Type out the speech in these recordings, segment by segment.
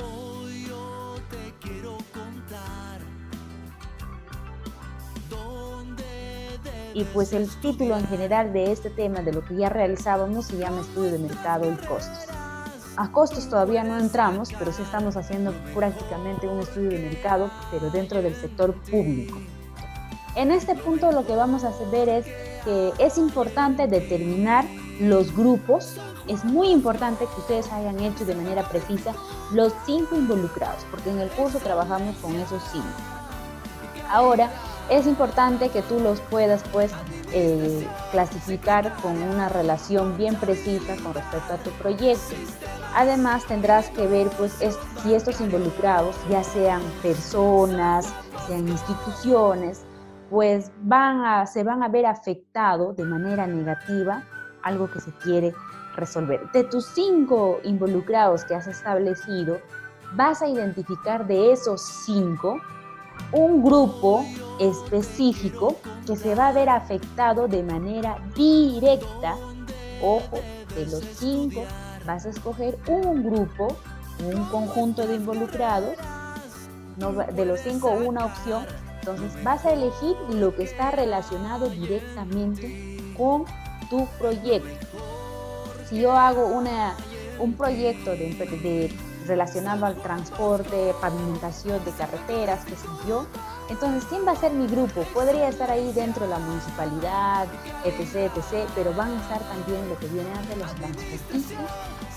Hoy yo te quiero contar dónde Y pues el título en general de este tema, de lo que ya realizábamos, se llama Estudio de Mercado y Costos. A costos todavía no entramos, pero sí estamos haciendo prácticamente un estudio de mercado, pero dentro del sector público. En este punto lo que vamos a ver es que es importante determinar los grupos. Es muy importante que ustedes hayan hecho de manera precisa los 5 involucrados, porque en el curso trabajamos con esos 5. Ahora, es importante que tú los puedas clasificar con una relación bien precisa con respecto a tu proyecto. Además, tendrás que ver si estos involucrados, ya sean personas, sean instituciones, pues se van a ver afectados de manera negativa algo que se quiere resolver. De tus 5 involucrados que has establecido, vas a identificar de esos 5 un grupo específico que se va a ver afectado de manera directa. Ojo, de los 5 vas a escoger un grupo, un conjunto de involucrados, no, de los 5 una opción. Entonces vas a elegir lo que está relacionado directamente con tu proyecto. Si yo hago un proyecto relacionado al transporte, pavimentación de carreteras, qué sé yo, entonces, ¿quién va a ser mi grupo? Podría estar ahí dentro de la municipalidad, etc., etc., pero van a estar también lo que vienen a ser los transportistas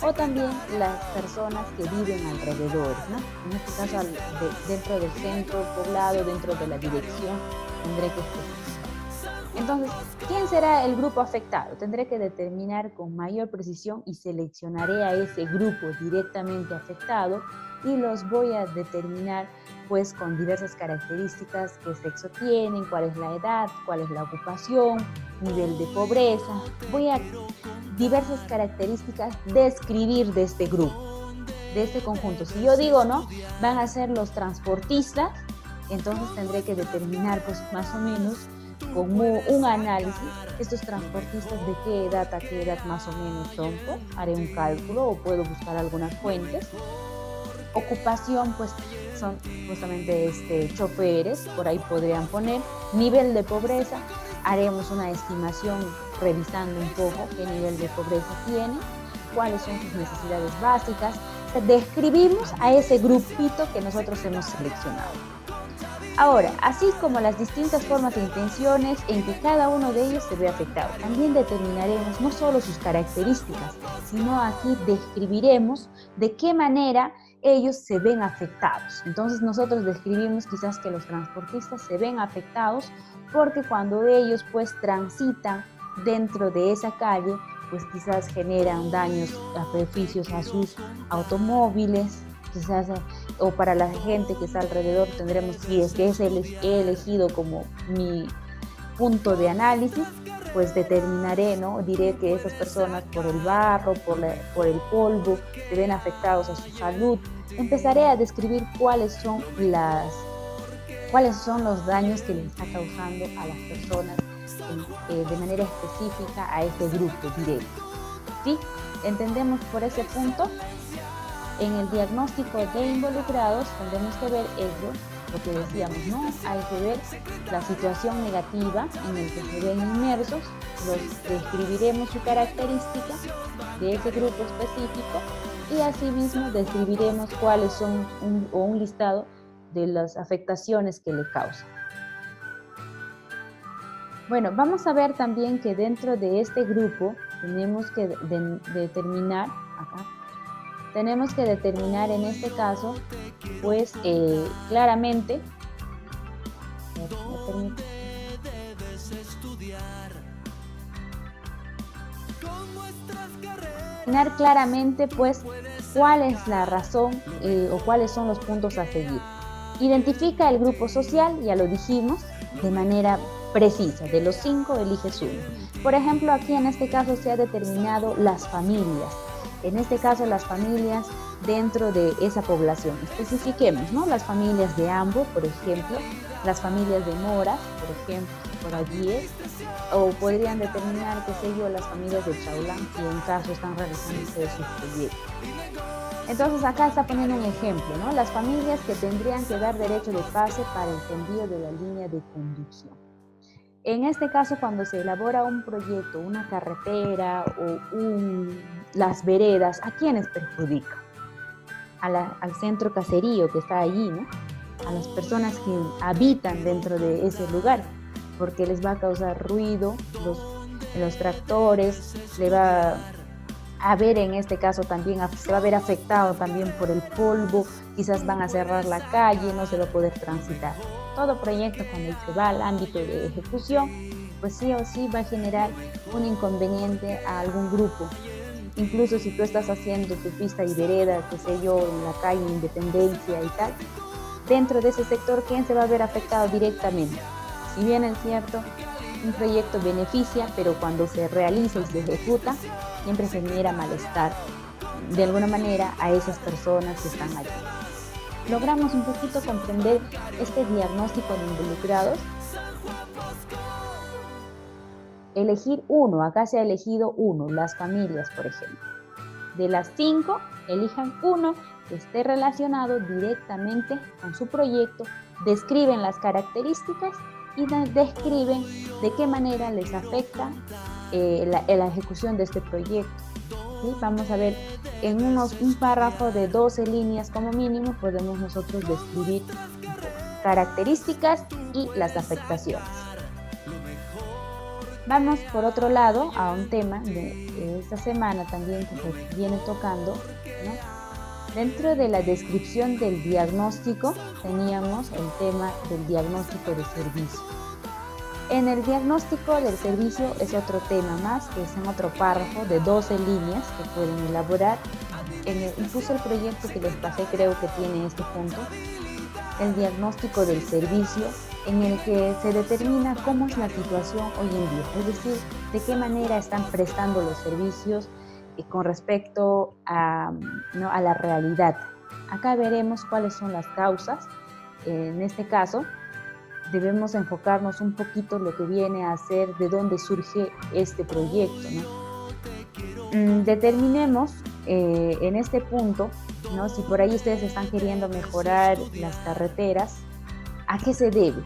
o también las personas que viven alrededor, ¿no? En este caso, dentro del centro poblado, dentro de la dirección, tendré que especificar. Entonces, ¿quién será el grupo afectado? Tendré que determinar con mayor precisión y seleccionaré a ese grupo directamente afectado y los voy a determinar pues con diversas características: qué sexo tienen, cuál es la edad, cuál es la ocupación, nivel de pobreza. Voy a diversas características describir de este grupo, de este conjunto. Si yo digo, ¿no?, van a ser los transportistas, entonces tendré que determinar pues más o menos como un análisis, estos transportistas de qué edad a qué edad más o menos son, pues haré un cálculo o puedo buscar algunas fuentes. Ocupación, pues son justamente choferes, por ahí podrían poner. Nivel de pobreza, haremos una estimación revisando un poco qué nivel de pobreza tiene, cuáles son sus necesidades básicas. Describimos a ese grupito que nosotros hemos seleccionado. Ahora, así como las distintas formas e intenciones en que cada uno de ellos se ve afectado, también determinaremos no solo sus características, sino aquí describiremos de qué manera ellos se ven afectados. Entonces nosotros describimos quizás que los transportistas se ven afectados porque cuando ellos pues transitan dentro de esa calle, pues quizás generan daños, perjuicios a sus automóviles, quizás, o para la gente que está alrededor. Tendremos, si es que he elegido como mi punto de análisis, pues determinaré, ¿no?, diré que esas personas por el barro, por el polvo, se ven afectados a su salud. Empezaré a describir cuáles son los daños que les está causando a las personas de manera específica a este grupo directo. ¿Sí? ¿Entendemos por ese punto? En el diagnóstico de involucrados tendremos que ver eso, lo que decíamos, ¿no? Hay que ver la situación negativa en la que se ven inmersos, describiremos su característica de ese grupo específico y asimismo describiremos cuáles son un listado de las afectaciones que le causan. Bueno, vamos a ver también que dentro de este grupo tenemos que determinar en este caso, pues claramente, pues cuál es la razón o cuáles son los puntos a seguir. Identifica el grupo social, ya lo dijimos, de manera precisa. De los 5 eliges uno. Por ejemplo, aquí en este caso se ha determinado las familias. En este caso, las familias dentro de esa población. Especifiquemos, ¿no?, las familias de Ambo, por ejemplo, las familias de Mora, por ejemplo, por allí es, o podrían determinar, qué sé yo, las familias de Chaulán, si en caso están realizando ustedes sus proyectos. Entonces acá está poniendo un ejemplo, ¿no? Las familias que tendrían que dar derecho de pase para el tendido de la línea de conducción. En este caso, cuando se elabora un proyecto, una carretera o las veredas, ¿a quiénes perjudica? Al centro caserío que está allí, ¿no? A las personas que habitan dentro de ese lugar, porque les va a causar ruido, los tractores, le va a ver en este caso también, se va a ver afectado también por el polvo, quizás van a cerrar la calle, no se va a poder transitar. Todo proyecto cuando se va al ámbito de ejecución, pues sí o sí va a generar un inconveniente a algún grupo. Incluso si tú estás haciendo tu pista y vereda, qué sé yo, en la calle Independencia y tal, dentro de ese sector, ¿quién se va a ver afectado directamente? Si bien es cierto, un proyecto beneficia, pero cuando se realiza y se ejecuta, siempre se genera malestar, de alguna manera, a esas personas que están allí. ¿Logramos un poquito comprender este diagnóstico de involucrados? Elegir uno, acá se ha elegido uno, las familias, por ejemplo. De las 5, elijan uno que esté relacionado directamente con su proyecto, describen las características y describen de qué manera les afecta la ejecución de este proyecto. ¿Sí? Vamos a ver, en un párrafo de 12 líneas como mínimo podemos nosotros describir características y las afectaciones. Vamos por otro lado a un tema de esta semana también que se viene tocando, ¿no? Dentro de la descripción del diagnóstico teníamos el tema del diagnóstico de servicio. En el diagnóstico del servicio es otro tema más, que es en otro párrafo de 12 líneas que pueden elaborar. Incluso el proyecto que les pasé creo que tiene este punto, el diagnóstico del servicio, en el que se determina cómo es la situación hoy en día, es decir, de qué manera están prestando los servicios con respecto a la realidad. Acá veremos cuáles son las causas. En este caso, debemos enfocarnos un poquito en lo que viene a ser de dónde surge este proyecto, ¿no? Determinemos en este punto, ¿no? Si por ahí ustedes están queriendo mejorar las carreteras, ¿a qué se debe?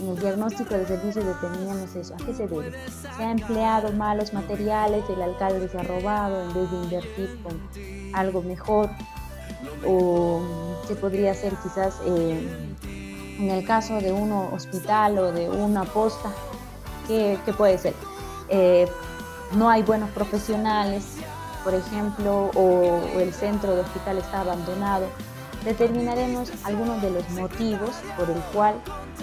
En el diagnóstico de servicio determinamos eso, ¿a qué se debe? Se ha empleado malos materiales, el alcalde se ha robado en vez de invertir con algo mejor, o se podría hacer quizás en el caso de un hospital o de una posta, ¿qué puede ser? No hay buenos profesionales, por ejemplo, o el centro de hospital está abandonado. Determinaremos algunos de los motivos por el cual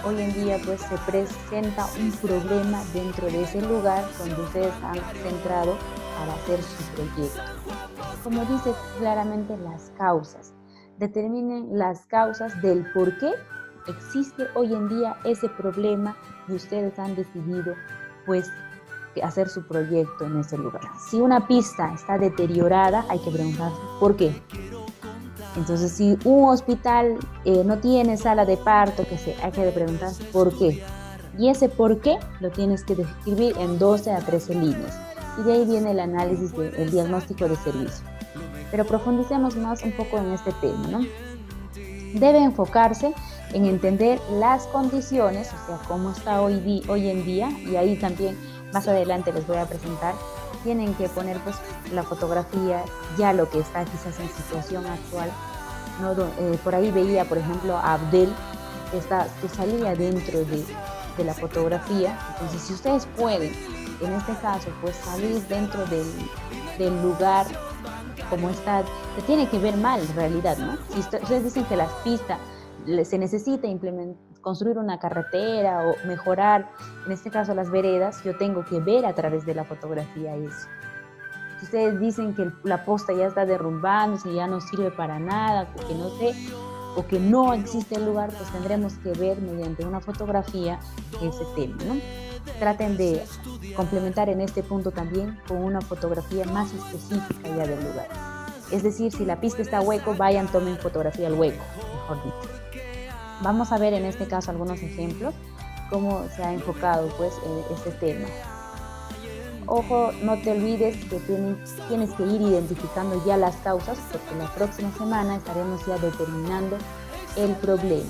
hoy en día pues se presenta un problema dentro de ese lugar donde ustedes han centrado para hacer su proyecto. Como dice claramente, las causas. Determinen las causas del por qué existe hoy en día ese problema y ustedes han decidido pues hacer su proyecto en ese lugar. Si una pista está deteriorada, hay que preguntarse ¿por qué? Entonces, si un hospital no tiene sala de parto, hay que preguntar ¿por qué? Y ese por qué lo tienes que describir en 12 a 13 líneas. Y de ahí viene el análisis del diagnóstico de servicio. Pero profundicemos más un poco en este tema, ¿no? Debe enfocarse en entender las condiciones, o sea, cómo está hoy en día, y ahí también más adelante les voy a presentar. Tienen que poner pues la fotografía, ya lo que está quizás en situación actual, ¿no? Por ahí veía, por ejemplo, a Abdel, que salía dentro de la fotografía. Entonces, si ustedes pueden, en este caso, pues salir dentro del lugar como está, se tiene que ver mal en realidad, ¿no? Si ustedes dicen que las pistas se necesita construir una carretera o mejorar, en este caso las veredas, yo tengo que ver a través de la fotografía eso. Si ustedes dicen que la posta ya está derrumbándose, ya no sirve para nada, o que no sé, o que no existe el lugar, pues tendremos que ver mediante una fotografía ese tema, ¿no? Traten de complementar en este punto también con una fotografía más específica ya del lugar. Es decir, si la pista está hueco, vayan, tomen fotografía al hueco, mejor dicho. Vamos a ver en este caso algunos ejemplos, cómo se ha enfocado pues este tema. ojo, no te olvides que tienes que ir identificando ya las causas, porque la próxima semana estaremos ya determinando el problema.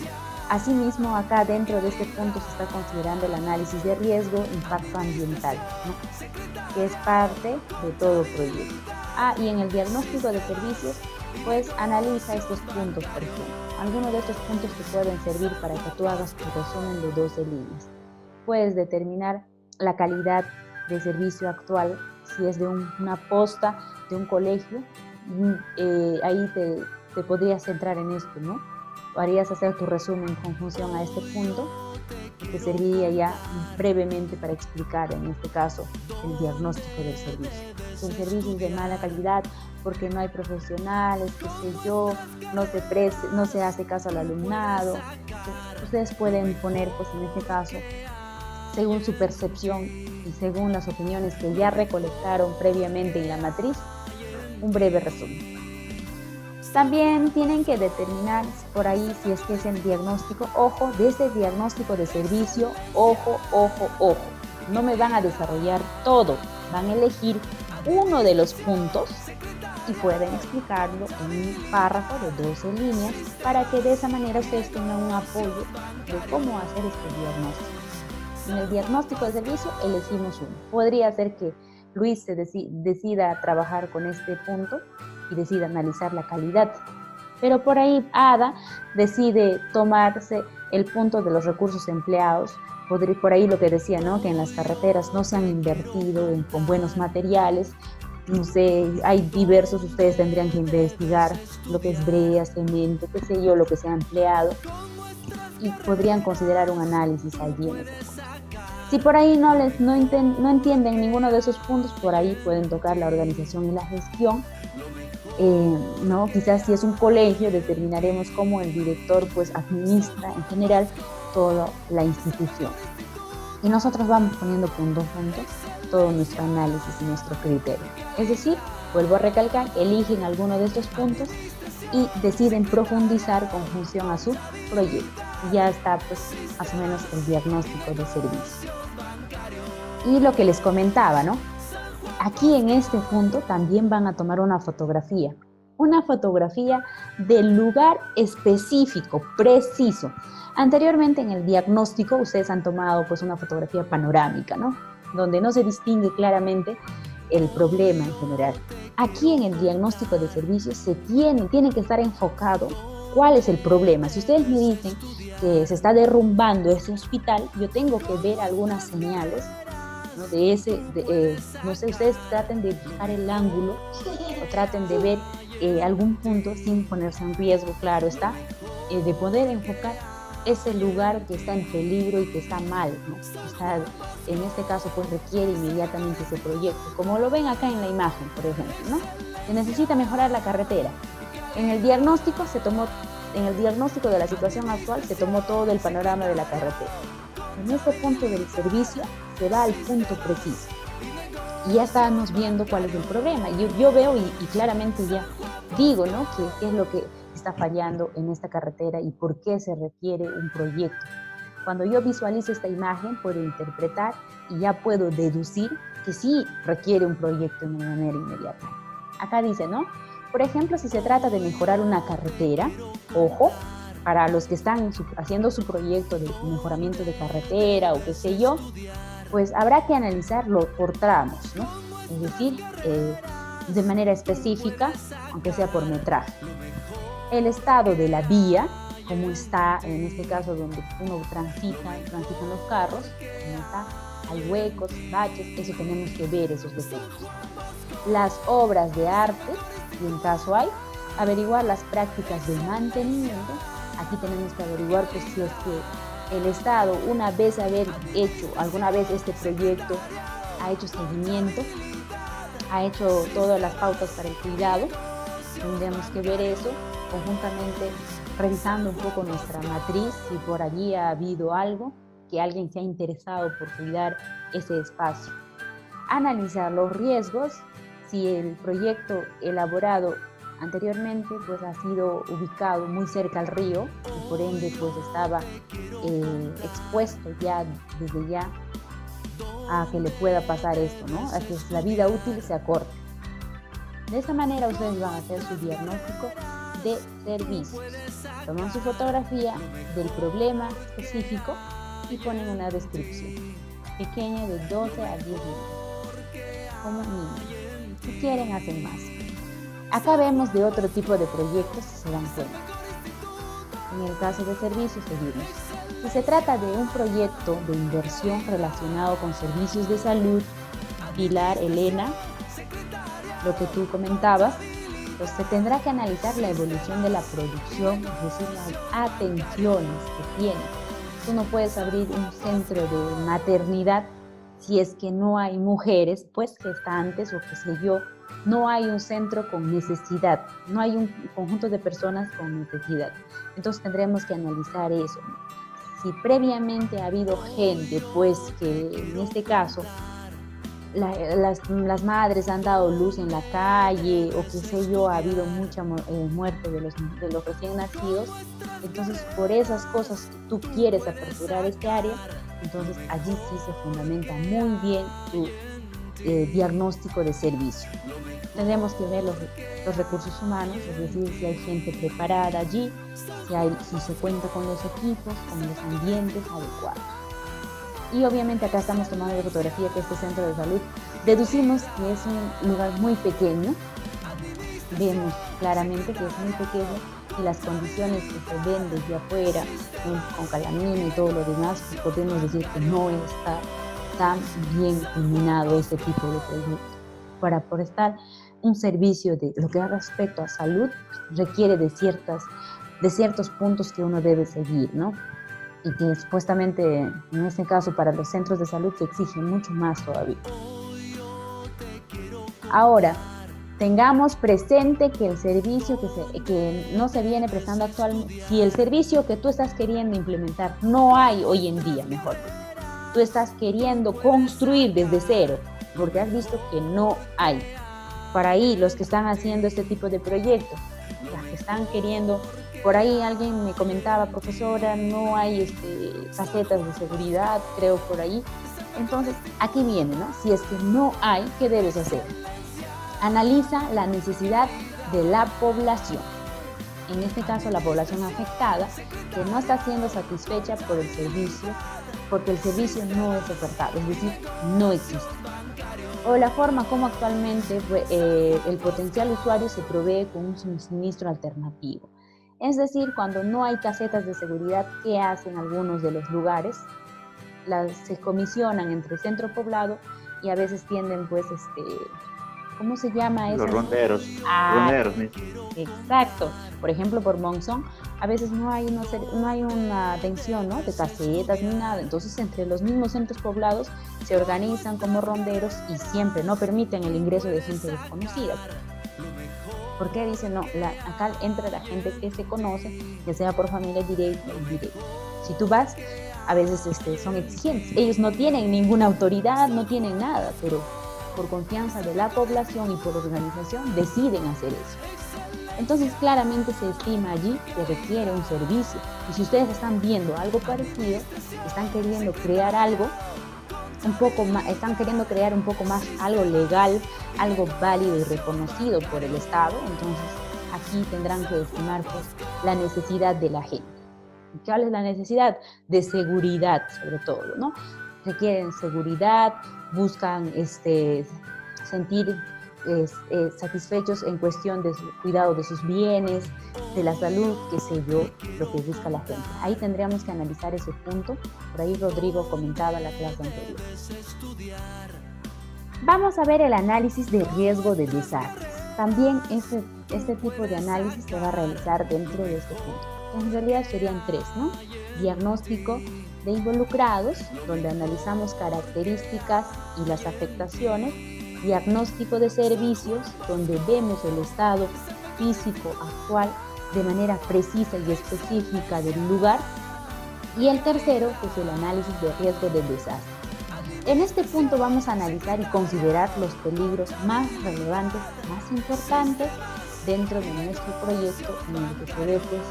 Asimismo, acá dentro de este punto se está considerando el análisis de riesgo, impacto ambiental, ¿no?, que es parte de todo proyecto. Y en el diagnóstico de servicios, pues analiza estos puntos, por ejemplo. Algunos de estos puntos te pueden servir para que tú hagas tu resumen de 12 líneas. Puedes determinar la calidad de servicio actual, si es de una posta, de un colegio, ahí te podrías centrar en esto, ¿no? Harías hacer tu resumen con función a este punto, y te serviría ya brevemente para explicar, en este caso, el diagnóstico del servicio. Si el servicio es de mala calidad porque no hay profesionales, qué sé yo, no se hace caso al alumnado, ustedes pueden poner, pues en este caso, según su percepción y según las opiniones que ya recolectaron previamente en la matriz, un breve resumen. También tienen que determinar por ahí si es que es el diagnóstico, ojo, de ese diagnóstico de servicio, ojo, no me van a desarrollar todo, van a elegir uno de los puntos y pueden explicarlo en un párrafo de 12 líneas para que de esa manera ustedes tengan un apoyo de cómo hacer este diagnóstico. En el diagnóstico de servicio elegimos uno. Podría ser que Luis se decida trabajar con este punto y decida analizar la calidad. Pero por ahí Ada decide tomarse el punto de los recursos empleados. Por ahí lo que decía, ¿no?, que en las carreteras no se han invertido con buenos materiales. No sé, hay diversos, ustedes tendrían que investigar lo que es brea, cemento, qué sé yo, lo que se ha empleado, y podrían considerar un análisis allí en ese punto. Si por ahí no entienden ninguno de esos puntos, por ahí pueden tocar la organización y la gestión. ¿No? Quizás si es un colegio, determinaremos cómo el director pues administra en general toda la institución. Y nosotros vamos poniendo punto a punto todo nuestro análisis y nuestro criterio. Es decir, vuelvo a recalcar, eligen alguno de estos puntos y deciden profundizar con función a su proyecto. Ya está pues más o menos el diagnóstico de servicio. Y lo que les comentaba, ¿no? Aquí en este punto también van a tomar una fotografía del lugar específico, preciso. Anteriormente en el diagnóstico ustedes han tomado pues una fotografía panorámica, ¿no?, donde no se distingue claramente el problema en general. Aquí en el diagnóstico de servicios tiene que estar enfocado cuál es el problema. Si ustedes me dicen que se está derrumbando ese hospital, yo tengo que ver algunas señales, ¿no?, no sé, ustedes traten de fijar el ángulo o traten de ver algún punto sin ponerse en riesgo, claro está, de poder enfocar ese lugar que está en peligro y que está mal, ¿no? En este caso pues requiere inmediatamente ese proyecto, como lo ven acá en la imagen, por ejemplo, ¿no? Se necesita mejorar la carretera. En el diagnóstico de la situación actual se tomó todo el panorama de la carretera. En este punto del servicio se va al punto preciso y ya estamos viendo cuál es el problema. Yo veo y claramente ya digo, ¿no?, qué es lo que está fallando en esta carretera y por qué se requiere un proyecto. Cuando yo visualizo esta imagen, puedo interpretar y ya puedo deducir que sí requiere un proyecto de manera inmediata. Acá dice, ¿no?, por ejemplo, si se trata de mejorar una carretera, ojo, para los que están haciendo su proyecto de mejoramiento de carretera o qué sé yo, pues habrá que analizarlo por tramos, ¿no? Es decir, de manera específica, aunque sea por metraje. El estado de la vía, cómo está, en este caso donde uno transitan los carros, cómo está, hay huecos, baches, eso tenemos que ver, esos defectos. Las obras de arte, si en caso hay, averiguar las prácticas de mantenimiento. Aquí tenemos que averiguar pues, si es que el Estado, una vez haber hecho alguna vez este proyecto, ha hecho seguimiento, ha hecho todas las pautas para el cuidado. Tendremos que ver eso conjuntamente, revisando un poco nuestra matriz, si por allí ha habido algo, que alguien se ha interesado por cuidar ese espacio. Analizar los riesgos, si el proyecto elaborado anteriormente pues ha sido ubicado muy cerca al río y por ende pues estaba expuesto ya desde ya a que le pueda pasar esto, ¿no? A que la vida útil se acorte. De esa manera ustedes van a hacer su diagnóstico de servicios. Toman su fotografía del problema específico y ponen una descripción pequeña de 12 a 10 líneas. Como niños. Si quieren, hacen más. Acá vemos de otro tipo de proyectos, si se dan cuenta. En el caso de servicios, seguimos. Si se trata de un proyecto de inversión relacionado con servicios de salud, Pilar, Elena, lo que tú comentabas, pues se tendrá que analizar la evolución de la producción, es decir, las atenciones que tiene. Tú no puedes abrir un centro de maternidad si es que no hay mujeres, pues gestantes o qué sé yo, no hay un centro con necesidad, no hay un conjunto de personas con necesidad. Entonces tendremos que analizar eso. Si previamente ha habido gente, pues que en este caso las madres han dado luz en la calle o qué sé yo, ha habido mucha muerte de los recién nacidos, entonces por esas cosas tú quieres aperturar este área, entonces allí sí se fundamenta muy bien tu diagnóstico de servicio. Tendremos que ver los recursos humanos, es decir, si hay gente preparada allí, si se cuenta con los equipos, con los ambientes adecuados. Y obviamente acá estamos tomando de fotografía que este centro de salud, deducimos que es un lugar muy pequeño, vemos claramente que es muy pequeño y las condiciones que se ven desde afuera, con calamina y todo lo demás, pues podemos decir que no está tan bien culminado este tipo de proyecto. Para prestar un servicio de lo que da respecto a salud requiere de ciertos puntos que uno debe seguir, ¿no? Y que supuestamente en este caso para los centros de salud se exige mucho más todavía. Ahora, tengamos presente que el servicio que no se viene prestando actualmente, si el servicio que tú estás queriendo implementar no hay hoy en día, mejor, tú estás queriendo construir desde cero, porque has visto que no hay. Para ahí, los que están haciendo este tipo de proyectos, los que están queriendo, por ahí alguien me comentaba, profesora, no hay casetas de seguridad, creo por ahí. Entonces, aquí viene, ¿no? Si es que no hay, ¿qué debes hacer? Analiza la necesidad de la población. En este caso, la población afectada, que no está siendo satisfecha por el servicio, porque el servicio no es ofertado, es decir, no existe. O la forma como actualmente el potencial usuario se provee con un suministro alternativo. Es decir, cuando no hay casetas de seguridad, ¿qué hacen algunos de los lugares? Se comisionan entre centro poblado y a veces tienden, pues, ¿cómo se llama eso? Los ronderos. Ronderos mismo. Exacto. Por ejemplo, por Monzón, a veces no hay una atención, ¿no?, de casetas ni nada. Entonces, entre los mismos centros poblados se organizan como ronderos y siempre no permiten el ingreso de gente desconocida. ¿Por qué dicen no? Acá entra la gente que se conoce, ya sea por familia directa o indirecta. Si tú vas, a veces son exigentes. Ellos no tienen ninguna autoridad, no tienen nada, pero por confianza de la población y por organización deciden hacer eso. Entonces claramente se estima allí que requiere un servicio. Y si ustedes están viendo algo parecido, están queriendo crear algo un poco más, están queriendo crear un poco más algo legal, algo válido y reconocido por el Estado, entonces aquí tendrán que estimar, pues, la necesidad de la gente. ¿Cuál es la necesidad? De seguridad, sobre todo, ¿no? Requieren seguridad, buscan sentir satisfechos en cuestión de cuidado de sus bienes, de la salud, qué sé yo, lo que busca la gente. Ahí tendríamos que analizar ese punto. Por ahí Rodrigo comentaba la clase anterior. Vamos a ver el análisis de riesgo de desastres. También este tipo de análisis se va a realizar dentro de este punto. En realidad serían tres, ¿no? Diagnóstico de involucrados, donde analizamos características y las afectaciones. Diagnóstico de servicios, donde vemos el estado físico actual de manera precisa y específica del lugar. Y el tercero, que es el análisis de riesgo de desastre. En este punto vamos a analizar y considerar los peligros más relevantes, más importantes dentro de nuestro proyecto en el que se ve, pues,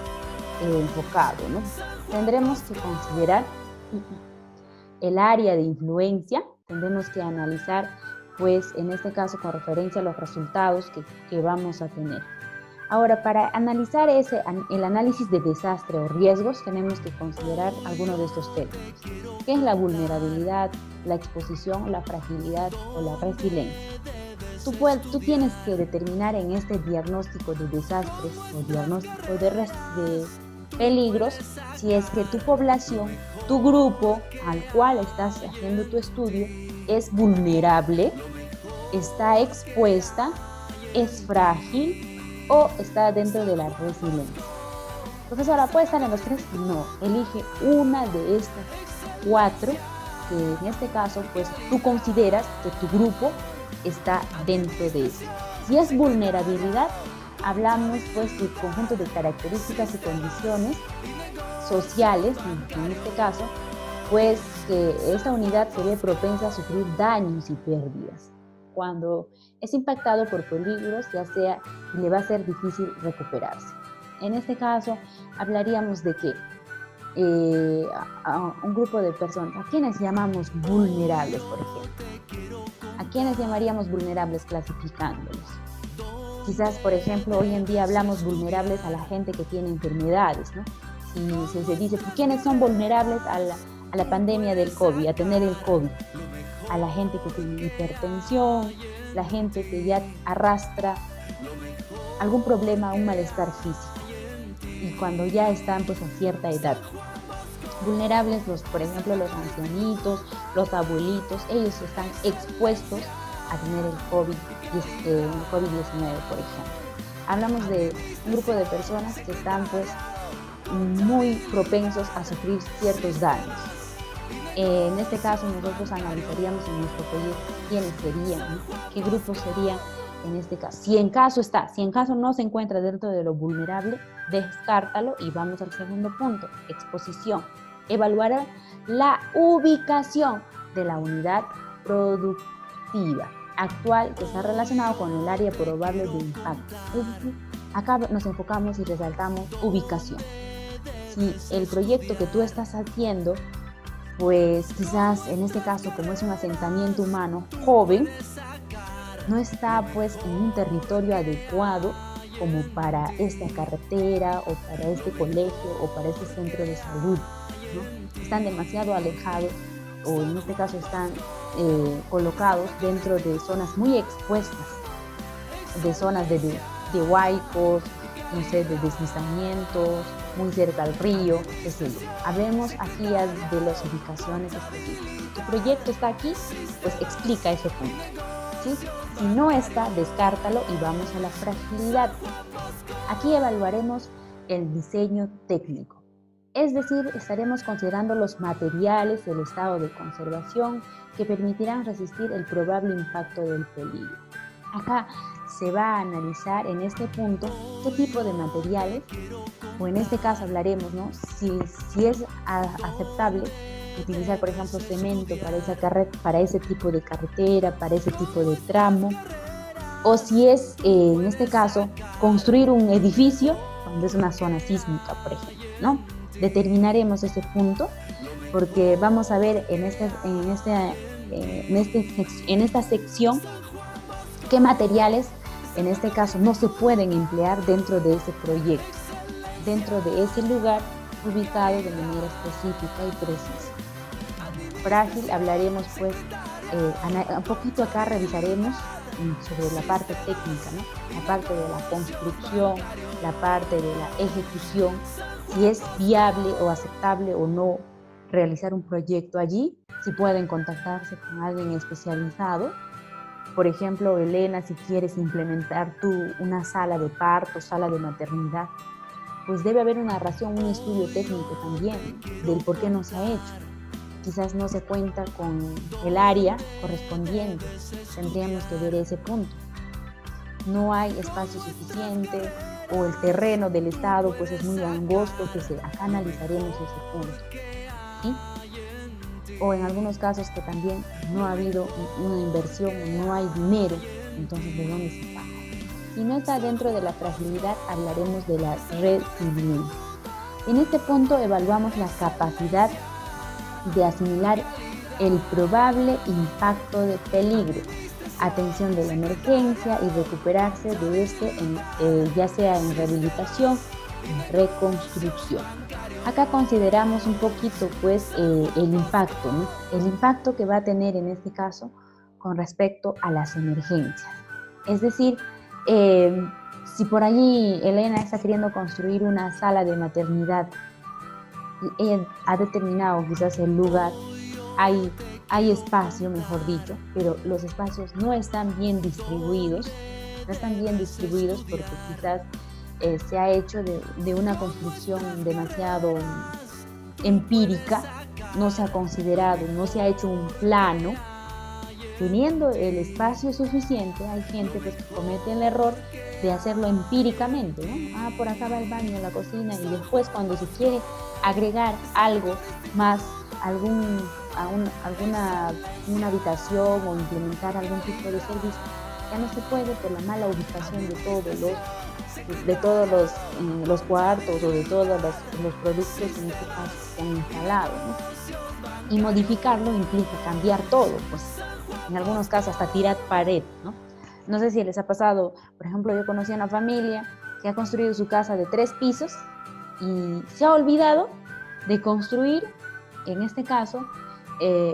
enfocado, ¿no? Tendremos que considerar el área de influencia, tendremos que analizar, pues en este caso con referencia a los resultados que vamos a tener. Ahora, para analizar el análisis de desastre o riesgos, tenemos que considerar algunos de estos términos. ¿Qué es la vulnerabilidad, la exposición, la fragilidad o la resiliencia? Tú tienes que determinar en este diagnóstico de desastres o diagnóstico de peligros si es que tu población, tu grupo al cual estás haciendo tu estudio es vulnerable, está expuesta, es frágil o está dentro de la resiliencia. Profesora, ¿puede estar en los tres? No, elige una de estas 4 que en este caso pues tú consideras que tu grupo está dentro de eso. Si es vulnerabilidad, hablamos pues del conjunto de características y condiciones sociales, en este caso, pues que esta unidad se ve propensa a sufrir daños y pérdidas. Cuando es impactado por peligros, ya sea, le va a ser difícil recuperarse. En este caso, hablaríamos de que a un grupo de personas, ¿a quienes llamamos vulnerables, por ejemplo? ¿A quiénes llamaríamos vulnerables clasificándolos? Quizás, por ejemplo, hoy en día hablamos vulnerables a la gente que tiene enfermedades, ¿no? Si se dice, ¿quiénes son vulnerables a la pandemia del COVID, a tener el COVID? A la gente que tiene hipertensión, la gente que ya arrastra algún problema, un malestar físico, y cuando ya están pues a cierta edad. Vulnerables, por ejemplo, los ancianitos, los abuelitos, ellos están expuestos a tener el COVID-19, por ejemplo. Hablamos de un grupo de personas que están pues muy propensos a sufrir ciertos daños. En este caso nosotros analizaríamos en nuestro proyecto quiénes serían, ¿no? Qué grupos serían en este caso. Si en caso no se encuentra dentro de lo vulnerable, descártalo y vamos al segundo punto, exposición. Evaluará la ubicación de la unidad productiva actual que está relacionado con el área probable de impacto. Acá nos enfocamos y resaltamos ubicación. Si el proyecto que tú estás haciendo, pues quizás en este caso, como es un asentamiento humano joven, no está pues en un territorio adecuado como para esta carretera o para este colegio o para este centro de salud, ¿no? Están demasiado alejados o en este caso están colocados dentro de zonas muy expuestas, de zonas de huaicos, no sé, de deslizamientos, muy cerca al río, qué sé yo. Hablemos aquí de las ubicaciones específicas. Tu proyecto está aquí, pues explica ese punto, ¿sí? Si no está, descártalo y vamos a la fragilidad. Aquí evaluaremos el diseño técnico. Es decir, estaremos considerando los materiales, el estado de conservación que permitirán resistir el probable impacto del peligro. Acá se va a analizar en este punto qué tipo de materiales, o en este caso hablaremos, ¿no? si es aceptable utilizar, por ejemplo, cemento para ese tipo de carretera, para ese tipo de tramo, o si es, en este caso, construir un edificio donde es una zona sísmica, por ejemplo, ¿no? Determinaremos ese punto porque vamos a ver en esta sección qué materiales en este caso no se pueden emplear dentro de ese proyecto, dentro de ese lugar ubicado de manera específica y precisa. Frágil, hablaremos pues, un poquito acá revisaremos sobre la parte técnica, ¿no? La parte de la construcción, la parte de la ejecución, si es viable o aceptable o no realizar un proyecto allí, si pueden contactarse con alguien especializado. Por ejemplo, Elena, si quieres implementar tú una sala de parto, sala de maternidad, pues debe haber una razón, un estudio técnico también del por qué no se ha hecho. Quizás no se cuenta con el área correspondiente, tendríamos que ver ese punto. No hay espacio suficiente o el terreno del Estado pues es muy angosto, acá analizaremos ese punto, ¿sí? O en algunos casos que también no ha habido una inversión, no hay dinero, entonces ¿de dónde se paga? Si no está dentro de la fragilidad, hablaremos de la resiliencia. En este punto evaluamos la capacidad de asimilar el probable impacto de peligro, atención de la emergencia y recuperarse de este, ya sea en rehabilitación, en reconstrucción. Acá consideramos un poquito pues el impacto, ¿no? El impacto que va a tener en este caso con respecto a las emergencias. Es decir, si por allí Elena está queriendo construir una sala de maternidad, ella ha determinado quizás el lugar, hay espacio, mejor dicho, pero los espacios no están bien distribuidos, porque quizás se ha hecho de una construcción demasiado empírica, no se ha considerado, no se ha hecho un plano. Teniendo el espacio suficiente, hay gente que comete el error de hacerlo empíricamente, ¿no? Por acá va el baño, la cocina, y después cuando se quiere agregar algo más, una habitación o implementar algún tipo de servicio, ya no se puede por la mala ubicación de todos los cuartos o de todos los productos en este caso que se han instalado, ¿no? Y modificarlo implica cambiar todo, pues en algunos casos hasta tirar pared, ¿no? No sé si les ha pasado, por ejemplo, yo conocí a una familia que ha construido su casa de 3 pisos y se ha olvidado de construir, en este caso,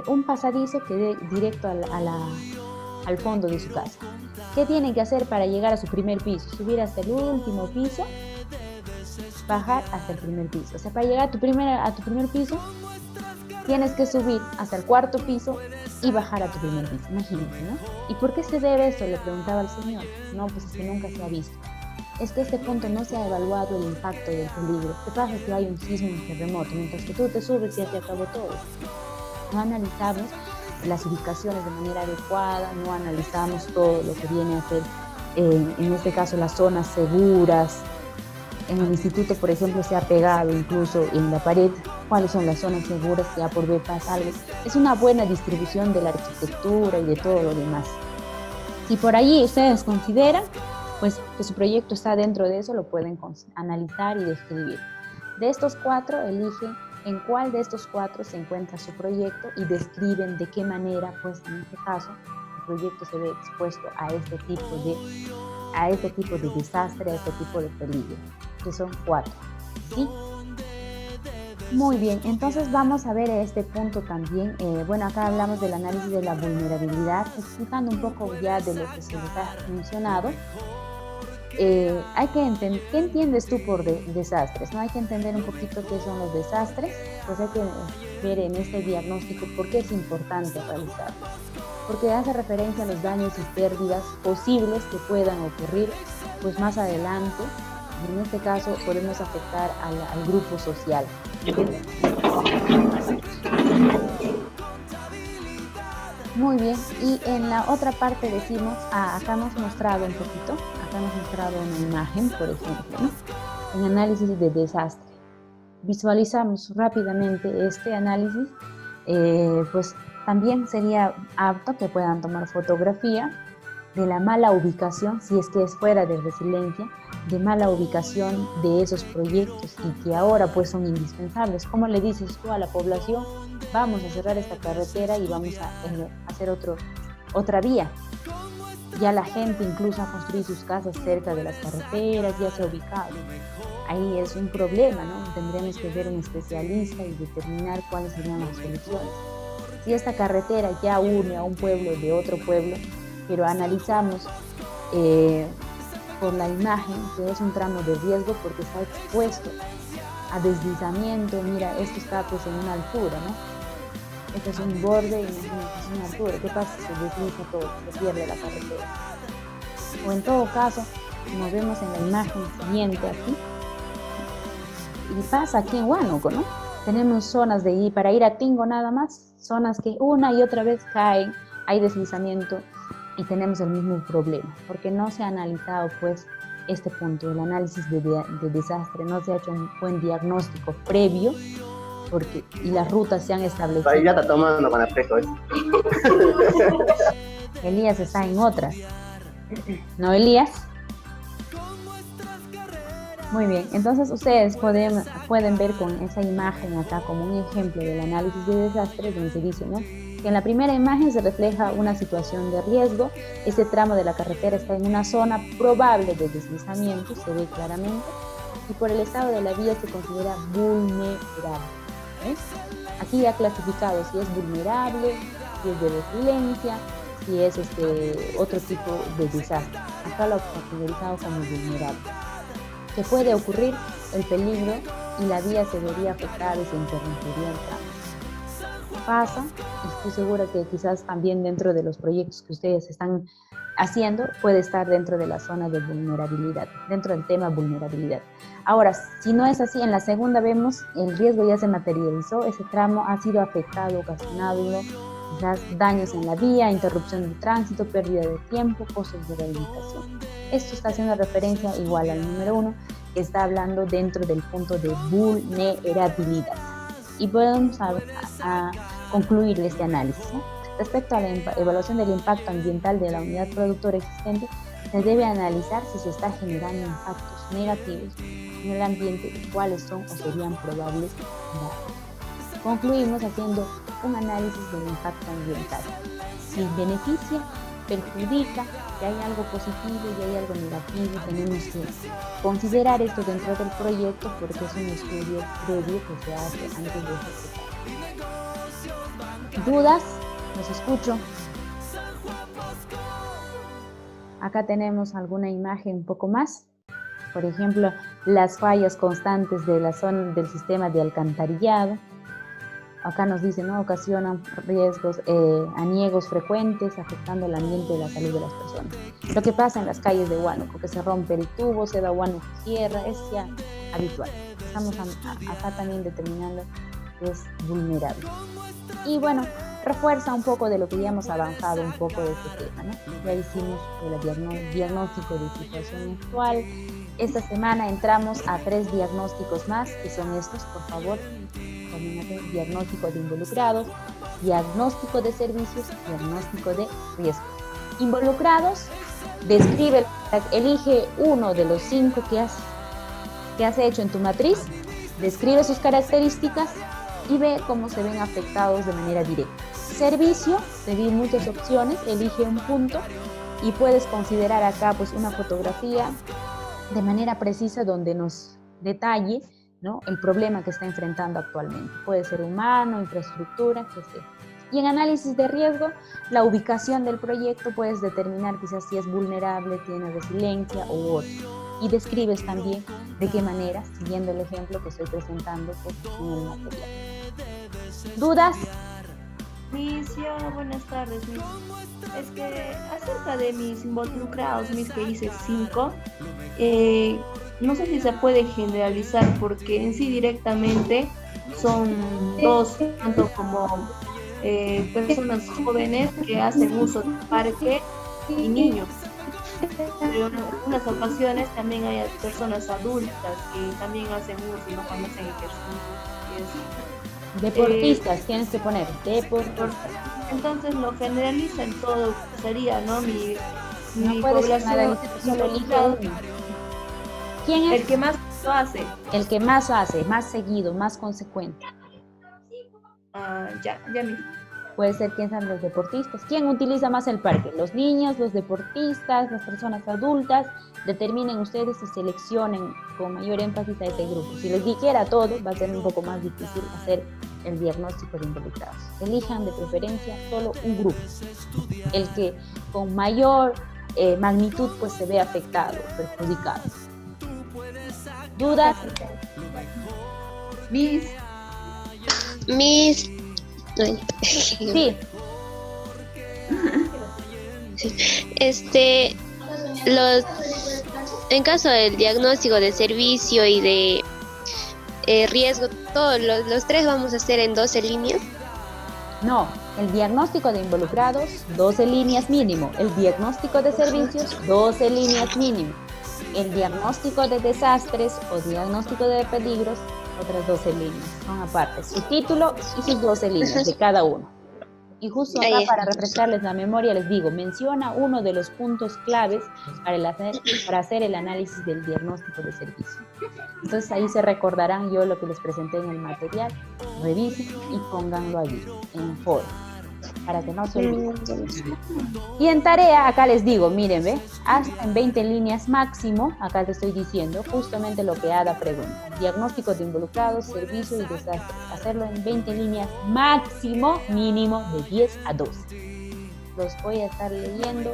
un pasadizo que dé directo al fondo de su casa. ¿Qué tienen que hacer para llegar a su primer piso? Subir hasta el último piso, bajar hasta el primer piso. O sea, para llegar a tu primer piso, tienes que subir hasta el 4.º piso y bajar a tu primer piso. Imagínense, ¿no? ¿Y por qué se debe esto? Le preguntaba al señor. No, pues es que nunca se ha visto. Es que a este punto no se ha evaluado el impacto del peligro. ¿Qué pasa si hay un sismo, un terremoto? Mientras que tú te subes, ya te acabó todo. No analizamos las ubicaciones de manera adecuada, no analizamos todo lo que viene a ser, en este caso, las zonas seguras. En el instituto, por ejemplo, se ha pegado incluso en la pared cuáles son las zonas seguras, que ya por ver pasa algo. Es una buena distribución de la arquitectura y de todo lo demás. Si por allí ustedes consideran pues que su proyecto está dentro de eso, lo pueden analizar y describir. De estos 4, eligen en cuál de estos 4 se encuentra su proyecto y describen de qué manera, pues en este caso, el proyecto se ve expuesto a este tipo de desastre, a este tipo de peligro, que son 4. ¿Sí? Muy bien, entonces vamos a ver este punto también. Bueno, acá hablamos del análisis de la vulnerabilidad, explicando un poco ya de lo que se les ha mencionado. Hay que entender, ¿qué entiendes tú por desastres? ¿No? Hay que entender un poquito qué son los desastres, pues hay que ver en este diagnóstico por qué es importante realizarlo. Porque hace referencia a los daños y pérdidas posibles que puedan ocurrir pues más adelante. En este caso podemos afectar al grupo social. Muy bien, y en la otra parte decimos, acá hemos mostrado un poquito, acá hemos mostrado una imagen, por ejemplo, ¿no? En análisis de desastre. Visualizamos rápidamente este análisis, pues también sería apto que puedan tomar fotografía de la mala ubicación, si es que es fuera de resiliencia, de mala ubicación de esos proyectos y que ahora pues son indispensables. ¿Cómo le dices tú a la población? Vamos a cerrar esta carretera y vamos a hacer otra vía. Ya la gente incluso ha construido sus casas cerca de las carreteras, ya se ha ubicado. Ahí es un problema, ¿no? Tendremos que ver un especialista y determinar cuáles serían las soluciones. Si esta carretera ya une a un pueblo de otro pueblo, pero analizamos por la imagen que es un tramo de riesgo porque está expuesto a deslizamiento. Mira, esto está pues en una altura, ¿no? Este es un borde y es una altura. ¿Qué pasa si se desliza todo? Se pierde la carretera. O en todo caso, como vemos en la imagen siguiente aquí, y pasa aquí en Huánuco, ¿no? Tenemos zonas para ir a Tingo nada más, zonas que una y otra vez caen, hay deslizamiento y tenemos el mismo problema, porque no se ha analizado pues este punto, el análisis de desastre, no se ha hecho un buen diagnóstico previo, y las rutas se han establecido. Ahí ya está tomando con afecto, ¿eh? Elías está en otras. ¿No, Elías? Muy bien, entonces ustedes pueden ver con esa imagen acá como un ejemplo del análisis de desastres donde se dice, ¿no?, que en la primera imagen se refleja una situación de riesgo. Este tramo de la carretera está en una zona probable de deslizamiento, se ve claramente, y por el estado de la vía se considera vulnerable. ¿Ves? Aquí ya clasificado si es vulnerable, si es de resiliencia, si es otro tipo de desastre. Acá lo ha categorizado como vulnerable. Que puede ocurrir el peligro y la vía se vería afectada y se interrumpiría el tránsito. Pasa, y estoy segura que quizás también dentro de los proyectos que ustedes están haciendo puede estar dentro de la zona de vulnerabilidad, dentro del tema vulnerabilidad. Ahora, si no es así, en la segunda vemos el riesgo ya se materializó, ese tramo ha sido afectado, ocasionado quizás daños en la vía, interrupción del tránsito, pérdida de tiempo, costos de rehabilitación. Esto está haciendo referencia igual al número 1, que está hablando dentro del punto de vulnerabilidad. Y podemos a concluir este análisis, ¿no? Respecto a la evaluación del impacto ambiental de la unidad productora existente, se debe analizar si se está generando impactos negativos en el ambiente y cuáles son o serían probables daños. Concluimos haciendo un análisis del impacto ambiental. Si beneficia, perjudica, si hay algo positivo y hay algo negativo, tenemos que considerar esto dentro del proyecto porque es un estudio previo que se hace antes de ejecutar. ¿Dudas? Los escucho. Acá tenemos alguna imagen un poco más. Por ejemplo, las fallas constantes de la zona del sistema de alcantarillado. Acá nos dice, ¿no?, ocasionan riesgos, aniegos frecuentes, afectando el ambiente y la salud de las personas. Lo que pasa en las calles de Huánuco, que se rompe el tubo, se da Huánuco tierra, es ya habitual. Estamos acá también determinando que es vulnerable. Y bueno, refuerza un poco de lo que ya hemos avanzado un poco de este tema, ¿no? Ya hicimos el diagnóstico de situación actual. Esta semana entramos a 3 diagnósticos más, que son estos, por favor. Diagnóstico de involucrados, diagnóstico de servicios, diagnóstico de riesgo. Involucrados, describe, elige uno de los 5 que has hecho en tu matriz, describe sus características y ve cómo se ven afectados de manera directa. Servicio, te di muchas opciones, elige un punto y puedes considerar acá pues una fotografía de manera precisa donde nos detalle, ¿no?, el problema que está enfrentando actualmente. Puede ser humano, infraestructura, qué sé. Y en análisis de riesgo, la ubicación del proyecto puedes determinar quizás si es vulnerable, tiene resiliencia u otro. Y describes también de qué manera, siguiendo el ejemplo que estoy presentando pues, en el material. ¿Dudas? Miss, buenas tardes, Miss. Es que acerca de mis involucrados, Miss, que hice 5, no sé si se puede generalizar porque en sí directamente son 2, tanto como personas jóvenes que hacen uso del parque y niños. Pero en algunas ocasiones también hay personas adultas que también hacen uso y no conocen ejercicio. Deportistas, tienes que poner deportistas. Entonces lo generaliza en todo, sería, ¿no? Mi población, solo elige uno. ¿Quién es? El que más lo hace. El que más hace, más seguido, más consecuente. Ya mismo. Puede ser quién son los deportistas. ¿Quién utiliza más el parque? Los niños, los deportistas, las personas adultas. Determinen ustedes y seleccionen con mayor énfasis a este grupo. Si les dijera todo, va a ser un poco más difícil hacer el diagnóstico de involucrados. Elijan de preferencia solo un grupo. El que con mayor magnitud pues se ve afectado, perjudicado. ¿Dudas? Miss. Sí. En caso del diagnóstico de servicio y de riesgo, todos los 3 vamos a hacer en 12 líneas. No, el diagnóstico de involucrados, 12 líneas mínimo. El diagnóstico de servicios, 12 líneas mínimo. El diagnóstico de desastres o diagnóstico de peligros, otras 12 líneas. Son aparte, su título y sus 12 líneas de cada uno. Y justo acá, para refrescarles la memoria, les digo, menciona uno de los puntos claves para hacer el análisis del diagnóstico de servicio. Entonces ahí se recordarán yo lo que les presenté en el material, revisen y pónganlo allí, en foro, para que no se olviden. Y en tarea, acá les digo, miren, ¿ve? Hasta en 20 líneas máximo, acá te estoy diciendo justamente lo que Ada pregunta. Diagnóstico de involucrados, servicio y desastre. Hacerlo en 20 líneas máximo, mínimo de 10 a 12. Los voy a estar leyendo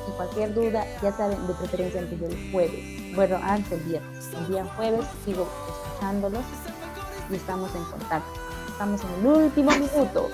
y cualquier duda, ya saben, de preferencia antes del jueves. Bueno, antes del viernes. El día jueves sigo escuchándolos y estamos en contacto. Estamos en el último minuto.